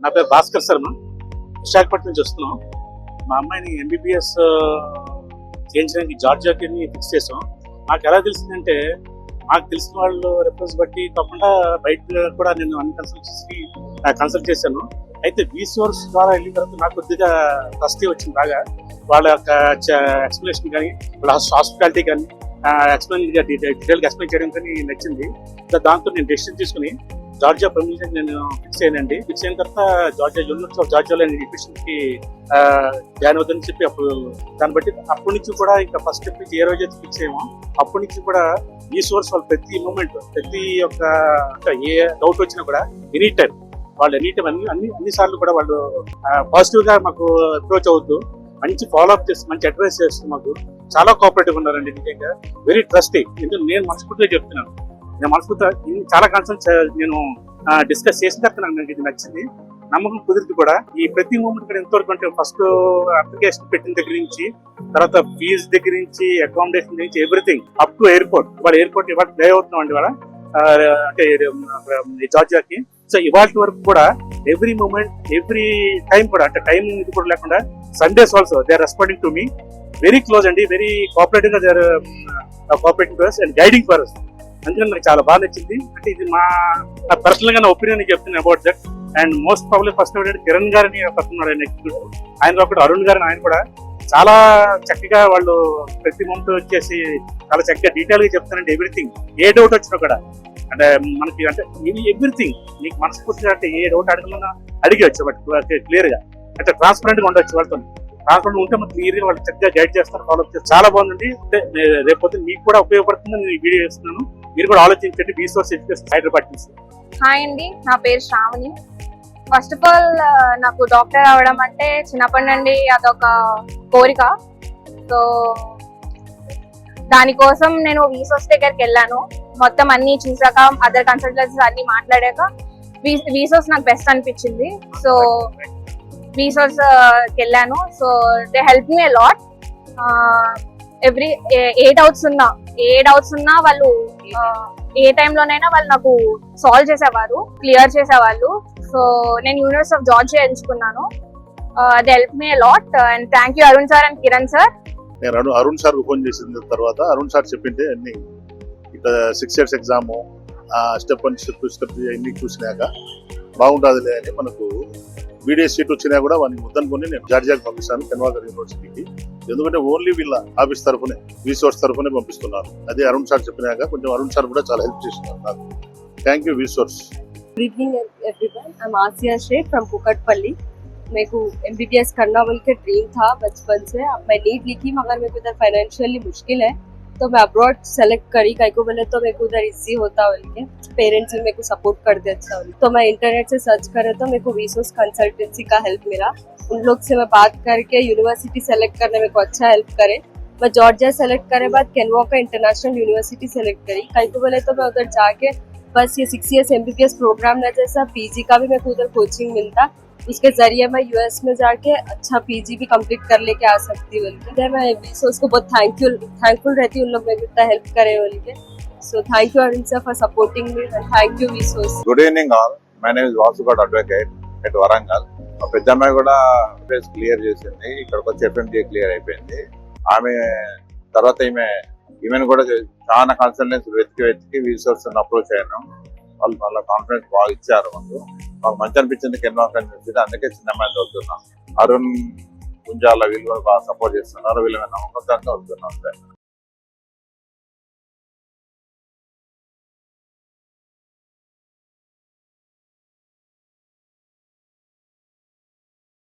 నా పేరు భాస్కర్ శర్మ, విశాఖపట్నం నుంచి వస్తున్నాం. మా అమ్మాయిని ఎంబీబీఎస్ చేయించడానికి జార్జియాకి ఫిక్స్ చేసాం. నాకు ఎలా తెలిసిందంటే, నాకు తెలిసిన వాళ్ళు రెఫరెన్స్ బట్టి కాకుండా బయట కూడా నేను అన్ని కన్సల్టెన్సీకి కన్సల్ట్ చేశాను. అయితే వీసోర్స్ ద్వారా వెళ్ళిన తర్వాత నాకు కొద్దిగా ట్రస్టీ వచ్చింది బాగా. వాళ్ళ యొక్క ఎక్స్ప్లెనేషన్ కానీ, వాళ్ళ హాస్పిటాలిటీ కానీ డీటెయిల్గా ఎక్స్ప్లెయిన్ చేయడం కానీ నచ్చింది. దాంతో నేను డెసిషన్ తీసుకుని జార్జియా ప్రొవిన్షన్ నేను ఫిక్స్ అయ్యానండి. ఫిక్స్ అయిన తర్వాత యూనివర్సిటీ ఆఫ్ జార్జియాలో అడ్మిషన్కి జాయిన్ అవుతుందని చెప్పి అప్పుడు దాన్ని బట్టి అప్పటి నుంచి కూడా ఇంకా ఫస్ట్ స్టెప్ నుంచి ఏ రోజు అయితే ఫిక్స్ అయ్యామో అప్పటి నుంచి కూడా ఈ సోర్స్ వాళ్ళు ప్రతి మూమెంట్ ప్రతి ఒక్క ఏ డౌట్ వచ్చినా కూడా ఎనీ టైం అన్ని సార్లు కూడా వాళ్ళు పాజిటివ్ గా మాకు అప్రోచ్ అవుతూ మంచి ఫాలో అప్ చేస్తూ మంచి అడ్వైస్ చేస్తూ మాకు చాలా కోఆపరేటివ్ ఉన్నారండి. నిజంగా వెరీ ట్రస్టీ. ఎందుకంటే నేను మనస్ఫూర్తిగా చెప్తున్నాను, నేను మనస్ఫూర్తిగా చాలా కన్సల్ట్ నేను డిస్కస్ చేసిన తర్వాత నాకు ఇది నచ్చింది. నమ్మకం కుదిరింది కూడా. ఈ ప్రతి మూమెంట్ కూడా ఎంతవరకు అంటే ఫస్ట్ అప్లికేషన్ పెట్టిన దగ్గర నుంచి, తర్వాత ఫీజు దగ్గర నుంచి, అకామిడేషన్ నుంచి everything up to airport. Airport ఇవాళ ప్లే అవుతున్నాం అండి ఇవాళ అంటే జార్జియాకి. సో ఇవాళ వరకు కూడా ఎవ్రీ మూమెంట్ ఎవ్రీ టైం కూడా అంటే టైం ఇది కూడా లేకుండా Sundays also they are responding to me very close అండి, వెరీ కోఆపరేటివ్ గా they are cooperating for us and guiding for us. అందుకని నాకు చాలా బాగా నచ్చింది. అంటే ఇది మా పర్సనల్ గా నా ఒపీనియన్ చెప్తున్నాను about that. And most probably first ఏంటంటే కిరణ్ గారిని పడుతున్నాడు ఆయన ఎగ్జిక్యూటివ్, ఆయన ఒకటి అరుణ్ గారిని, ఆయన కూడా చాలా చక్కగా వాళ్ళు ప్రతి మూమెంట్ వచ్చేసి చాలా చక్కగా డీటెయిల్ గా చెప్తానండి. ఎవ్రీథింగ్ ఏ డౌట్ వచ్చినా కూడా అంటే మనకి అంటే ఎవ్రీథింగ్ మీకు మనస్ఫూర్తిగా అంటే ఏ డౌట్ అడగలన్నా అడిగవచ్చు. బట్ క్లియర్ గా అంటే ట్రాన్స్పరెంట్ గా ఉండొచ్చు. వాళ్ళతో ట్రాన్స్పరెంట్ ఉంటే మనకి క్లియర్ గా వాళ్ళు చక్కగా గైడ్ చేస్తారు, ఫాలో అప్ చేస్తారు. చాలా బాగుందండి. అంటే రేపు మీకు కూడా ఉపయోగపడుతుందని నేను వీడియో చేస్తున్నాను. మీరు కూడా ఆలోచించండి. రీసోర్స్ ఎడ్యుకేషన్ హైదరాబాద్ నుంచి. హాయ్ అండి, నా పేరు శ్రావణి. ఫస్ట్ ఆఫ్ ఆల్ నాకు డాక్టర్ అవడం అంటే చిన్నప్పటి నుండి అదొక కోరిక. సో దానికోసం నేను వీసోస్ దగ్గరికి వెళ్ళాను. మొత్తం అన్ని చూసాక అదర్ కన్సల్టెన్సీస్ అన్ని మాట్లాడాక వీసోస్ నాకు బెస్ట్ అనిపించింది. సో వీసోస్ వెళ్ళాను. So they help me a lot. Every A doubts ఉన్నా వాళ్ళు ఏ టైంలోనైనా వాళ్ళు నాకు సాల్వ్ చేసేవారు, క్లియర్ చేసేవాళ్ళు. సో నేను యూనివర్సిటీ ఆఫ్ జార్జియా ఎంచుకున్నాను. They help me a lot and thank you Arun sir and Kiran sir. నేను అరుణ్ సార్ ఫోన్ చేసిన తర్వాత అరుణ్ సార్ చెప్పింటే అన్ని ఇట్లా 6 years ఎగ్జామ్ స్టెప్ 1 స్టెప్ 2 అన్ని చూసినాక బాగుంటుందిలే అని మనకు వీడియో సీట్ వచ్చినా కూడా వాడిని ముద్దనుకుని నేను జార్జియాకి పంపిస్తాను, కెన్వాగర్ యూనివర్సిటీకి. ఎందుకంటే ఓన్లీ వీళ్ళ ఆఫీస్ తరఫునే వీసోర్స్ తరఫునే పంపిస్తున్నారు. అదే అరుణ్ సార్ చెప్పినాక కొంచెం అరుణ్ సార్ కూడా చాలా హెల్ప్ చేస్తున్నారు నాకు. థ్యాంక్ యూ వీసోర్స్. Good evening everyone, I am Asiya Shaikh from Kukatpally. मेरे को एमबीबीएस करना बोल के ड्रीम था बचपन से. अब मैं नीट लिखी मगर मेरे को इधर फाइनेंशियली मुश्किल है तो मैं अब्रॉड सेलेक्ट करी. कई को बोले तो मेरे को उधर इजी होता बोल के पेरेंट्स भी मेरे को सपोर्ट करते अच्छा बोल. तो मैं इंटरनेट से सर्च करे तो मेरे को वीसोस कंसल्टेंसी का हेल्प मिला. उन लोग से मैं बात करके यूनिवर्सिटी सेलेक्ट करने मेरे को अच्छा हेल्प करे. मैं जॉर्जिया सेलेक्ट करे बाद केनवाका इंटरनेशनल यूनिवर्सिटी सेलेक्ट करी. कई को बोले तो मैं उधर जाके बस ये 6 years एमबीबीएस प्रोग्राम ना जैसा पीजी का भी मेरे को उधर कोचिंग मिलता. उसके जरिए मैं यूएस में जाके अच्छा पीजी भी कंप्लीट कर लेके आ सकती बोल. मैं वीसोस को बहुत थैंकफुल रहती हूँ, उन लोग मेरे को इतना हेल्प करे बोल के. So thank you Arun sir for supporting me and thank you वीसोस. Good evening all. My name is Vasu Goud advocate at Warangal. మా పెద్దమ్మాయి కూడా ఫేస్ క్లియర్ చేసింది. ఇక్కడికి వచ్చి ఎఫ్ఎండి క్లియర్ అయిపోయింది. ఆమె తర్వాత ఈమెను కూడా చాలా కన్సల్టెన్సీ వెతికి వీసోర్స్ అప్రోచ్ అయ్యాను. వాళ్ళు వాళ్ళ కాన్ఫిడెన్స్ బాగా ఇచ్చారు. మాకు మంచి అనిపించింది కెన్వాకా యూనివర్సిటీ. అందుకే చిన్న మ్యాచ్ చదువుతున్నాం. అరుణ్ గుంజాల వీళ్ళు కూడా బాగా సపోర్ట్ చేస్తున్నారు. వీళ్ళ నమ్మకంతో చదువుతున్నాం.